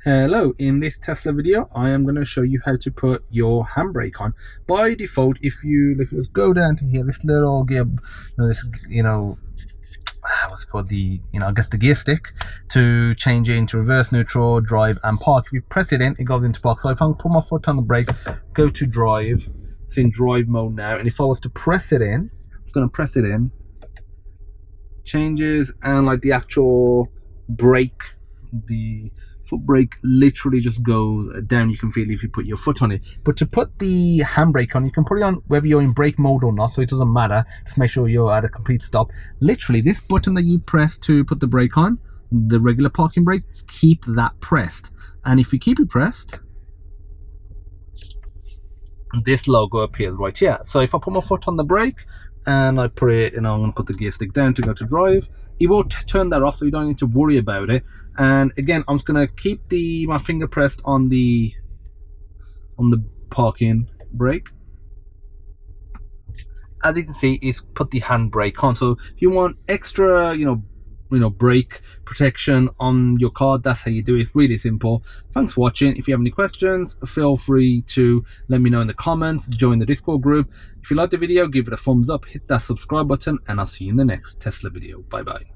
Hello, in this Tesla video I am going to show you how to put your handbrake on. By default, if you let's go down to here, this little gear, what's it called, I guess the gear stick, to change it into reverse, neutral, drive and park. If you press it in, it goes into park. So if I put my foot on the brake, go to drive, it's in drive mode now, and if I was to press it in, I'm going to press it in, changes, and like the actual brake, the foot brake literally just goes down. You can feel it if you put your foot on it. But to put the handbrake on, you can put it on whether you're in brake mode or not, so it doesn't matter. Just make sure you're at a complete stop. Literally, this button that you press to put the brake on, the regular parking brake, keep that pressed. And if you keep it pressed, this logo appears right here. So if I put my foot on the brake and I put it, I'm going to put the gear stick down to go to drive, it will turn that off, so you don't need to worry about it. And again, I'm just going to keep my finger pressed on the parking brake. As you can see, it's put the handbrake on. So if you want extra, brake protection on your car, that's how you do it. It's really simple. Thanks for watching. If you have any questions, feel free to let me know in the comments, join the Discord group. If you like the video, give it a thumbs up, hit that subscribe button, and I'll see you in the next Tesla video. Bye bye.